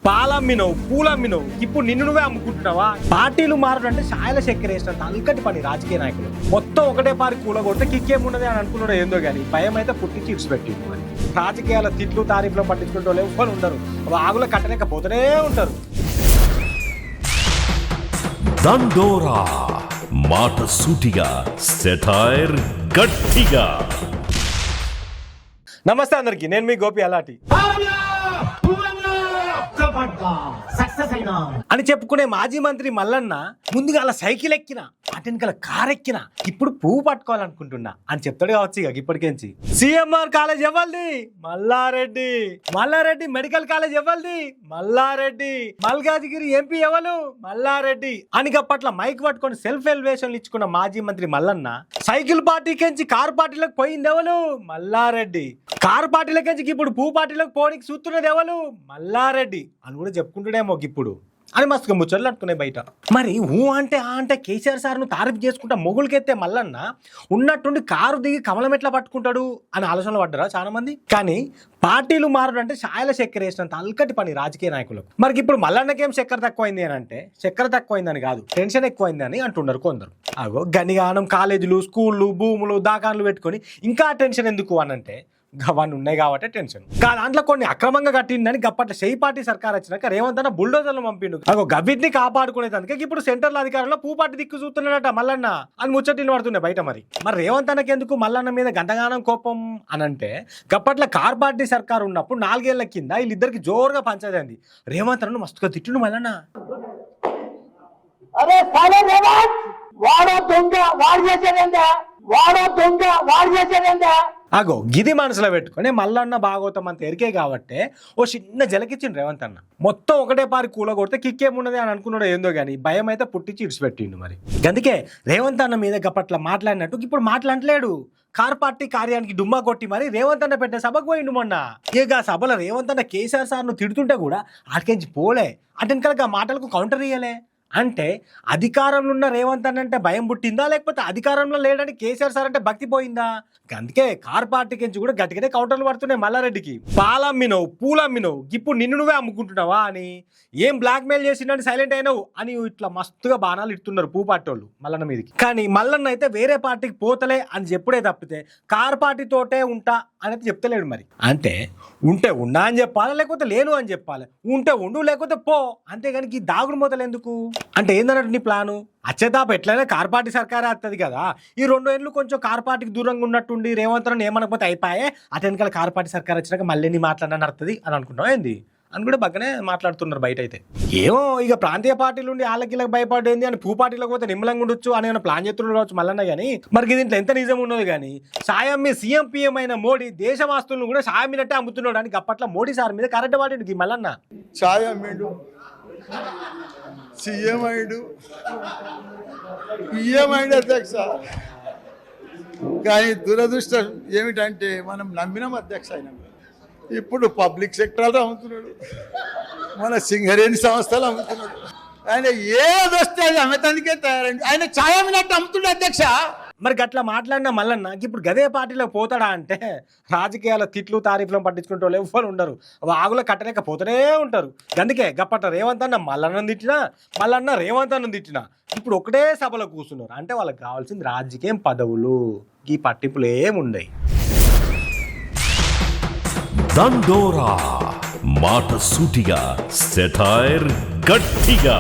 పాలమ్మినవు పూలమ్మినవు ఇప్పుడు నిన్ను నువ్వే అమ్ముకుంటున్నావా? పార్టీలు మారడం అంటే ఛాయల చక్కెర వేసినంత అల్కటి పని రాజకీయ నాయకులు. మొత్తం ఒకటే పారి కూలగొడితే కిక్కేముండదు అని అనుకున్నాడు ఏందో కానీ భయం అయితే పుట్టించి ఇడిచిపెట్టింది. మరి రాజకీయాల తిట్లు తారీఫ్లో పట్టించుకుంటూ ఎవ్వరు ఉండరు, వాగులో కట్టలేకపోతూనే ఉంటారు. దండోరా మాట సూటిగా, సెటైర్ గట్టిగా. నమస్తే అందరికి, నేను మీ గోపి అలాటి అని చెప్పుకునే మాజీ మంత్రి మల్లన్న ముందుగా అలా సైకిల్ ఎక్కిన, అటెనకల కార్ ఎక్కిన, ఇప్పుడు పువ్వు పట్టుకోవాలనుకుంటున్నా అని చెప్తాడు కావచ్చు. ఇక ఇప్పటికేంచి సిఎంఆర్ కాలేజ్ ఎవరిది? మల్లారెడ్డి. మల్లారెడ్డి మెడికల్ కాలేజ్ ఎవరిది? మల్లారెడ్డి. మల్కాజిగిరి ఎంపీ ఎవరు? మల్లారెడ్డి అని గప్పట్ల మైక్ పట్టుకొని సెల్ఫ్ ఎలివేషన్లు ఇచ్చుకున్న మాజీ మంత్రి మల్లన్న సైకిల్ పార్టీకెంచి కార్ పార్టీలోకి పోయింది ఎవరు? మల్లారెడ్డి. కార్ పార్టీలకెంచి ఇప్పుడు పువ్వు పార్టీలోకి పోనీకి చూస్తున్నది ఎవరు? మల్లారెడ్డి అని కూడా చెప్పుకుంటుడేమో ఇప్పుడు అని మస్తుగా ముచ్చట్లు అట్టుకునే బయట. మరి అంటే అంటే కేసీఆర్ సార్ను తారీఫ్ చేసుకుంటా మొగులకెత్తే మల్లన్న ఉన్నట్టుండి కారు దిగి కమలం ఎట్లా పట్టుకుంటాడు అని ఆలోచనలు పడ్డారా చాలా మంది. కానీ పార్టీలు మారడం అంటే ఛాయల చక్కెర వేసినంత అల్కటి పని రాజకీయ నాయకులకు. మరి ఇప్పుడు మల్లన్నకేం చక్కెర తక్కువైంది అని అంటే చక్కెర తక్కువైందని కాదు, టెన్షన్ ఎక్కువైంది అని అంటున్నారు కొందరు. అగో గనిగానం కాలేజీలు, స్కూళ్ళు, భూములు, దాకాన్లు పెట్టుకొని ఇంకా టెన్షన్ ఎందుకు అని అంటే అవన్నీ ఉన్నాయి కాబట్టి టెన్షన్. దాంట్లో కొన్ని అక్రమంగా కట్టిందని గప్పట్ల షెయి పార్టీ సర్కార్ వచ్చినాక రేవంత్ అన్న బుల్డోజర్లు పంపిండు. గవిటిని కాపాడుకునేదానికి ఇప్పుడు సెంట్రల్ అధికారంలో పూపాటి దిక్కు చూస్తున్నాడట మల్లన్న అని ముచ్చట్లు పడుతున్నాయి బయట. మరి రేవంత్ అన్నకి ఎందుకు మల్లన్న మీద గంటగానం కోపం అని అంటే గప్పట్ల కార్ పార్టీ సర్కార్ ఉన్నప్పుడు 4 ఏళ్ల కింద వీళ్ళిద్దరికి జోరుగా పంచాయింది. రేవంత్ అన్న మస్తుగా తిట్టిండు మల్లన్న. అరే వాడో దొంగ వాడు చేసేదేందా, వాడో దొంగ వాడు చేసేదేందా. అగో గిది మనసులో పెట్టుకుని మల్లన్న భాగవతం అంత ఎరికే కాబట్టి ఓ చిన్న జలకిచ్చిండు రేవంత్ అన్న. మొత్తం ఒకటే పారి కూలగొడితే కిక్కేమున్నది అని అనుకున్నాడు ఏందో కానీ భయం అయితే పుట్టించి ఇడిచిపెట్టిండు. మరి అందుకే రేవంత్ అన్న మీద గప్పట్ల మాట్లాడినట్టు ఇప్పుడు మాట్లాడలేడు. కార్ పార్టీ కార్యానికి డుమ్మా కొట్టి మరి రేవంత్ అన్న పెట్టే సభకు పోయిండు మొన్న. ఇక సభలో రేవంత్ అన్న కేసీఆర్ సార్ను తిడుతుంటే కూడా ఆడికించి పోలే, అటెనకల మాటలకు కౌంటర్ ఇయ్యలే. అంటే అధికారంలో ఉన్న రేవంత్ అన్న అంటే భయం పుట్టిందా, లేకపోతే అధికారంలో లేడని కేసీఆర్ సార్ అంటే భక్తి పోయిందా? అందుకే కార్ పార్టీకించి కూడా గట్టిగానే కౌంటర్లు పడుతున్నాయి మల్లారెడ్డికి. పాలమ్మినవు పూలమ్మినవు ఇప్పుడు నిన్ను నువ్వే అమ్ముకుంటున్నావా అని, ఏం బ్లాక్ మెయిల్ చేసిండని సైలెంట్ అయినావు అని ఇట్లా మస్తుగా బాణాలు ఇస్తున్నారు పూ పార్టీ వాళ్ళు మల్లన్న మీదకి. కానీ మల్లన్న అయితే వేరే పార్టీకి పోతలే అని చెప్పుడే తప్పితే కార్ పార్టీ తోటే ఉంటా అనేది చెప్తలేడు. మరి అంటే ఉంటే ఉన్నా అని చెప్పాలి, లేకపోతే లేను అని చెప్పాలి. ఉంటే ఉండు, లేకపోతే పో, అంతేగాని ఈ దాగుడు మూతలు ఎందుకు? అంటే ఏందన్నట్టు నీ ప్లాను? అచ్చేతాప ఎట్లయినా కార్ పార్టీ సర్కారే వస్తుంది కదా. ఈ 2 ఏళ్ళు కొంచెం కార్ పార్టీకి దూరంగా ఉన్నట్టుండి రేవంత్ రెడ్డి ఏమనకపోతే అయిపోయే, అటెనకాల కార్ పార్టీ సర్కార్ వచ్చినాక మళ్ళీ నీ మాట్లాడని నడుతుంది అని అనుకుంటాం ఏంది అని కూడా బాగానే మాట్లాడుతున్నారు బయట. అయితే ఏమో ఇక ప్రాంతీయ పార్టీలు ఉండి వాళ్ళకి భయపడేంది అని పూ పార్టీలకు పోతే నిమ్మలంగా ఉండొచ్చు అని ప్లాన్ చేస్తున్నాడు కావచ్చు మల్లన్న. కానీ మరి దీంట్లో ఎంత నిజం ఉన్నది కానీ సాయం మీ సీఎం పీఎం అయిన మోడీ దేశవాస్తులను కూడా సాయం మీనట్టే అమ్ముతున్నాడు అని అప్పట్లో మోడీ సార్ మీద కరెంట్ వాడిండు మల్లన్న. సాయం అమ్మిండు, సీఎం అయ్యాడు, పిఎం అయ్యాడు అధ్యక్ష. కానీ దురదృష్టం ఏమిటంటే మనం నమ్మినాం అధ్యక్ష. ఆయన ఇప్పుడు పబ్లిక్ సెక్టర్లో అమ్ముతున్నాడు, మన సింగరేణి సంస్థలు అమ్ముతున్నాడు. ఆయన ఏదొస్తే అది అమ్మతానికే తయారండి. ఆయన ఛాయ అమ్మినట్టు అమ్ముతున్నాడు అధ్యక్ష. మరి గట్లా మాట్లాడిన మల్లన్న ఇప్పుడు గదే పార్టీలో పోతాడా అంటే రాజకీయాల తిట్లు తారీఫ్లో పట్టించుకుంటూ వాళ్ళు ఎవ్వరు ఉండరు, వాగులో కట్టలేకపోతూనే ఉంటారు. అందుకే గప్పట రేవంత్ అన్న మల్లన్న తిట్టినా, మల్లన్న రేవంత్ అన్న తిట్టినా ఇప్పుడు ఒకటే సభలో కూర్చున్నారు. అంటే వాళ్ళకి కావాల్సింది రాజకీయం పదవులు, ఈ పట్టింపులు ఏముండయి. దండోరా మాట సూటిగా, సెటైర్ గట్టిగా.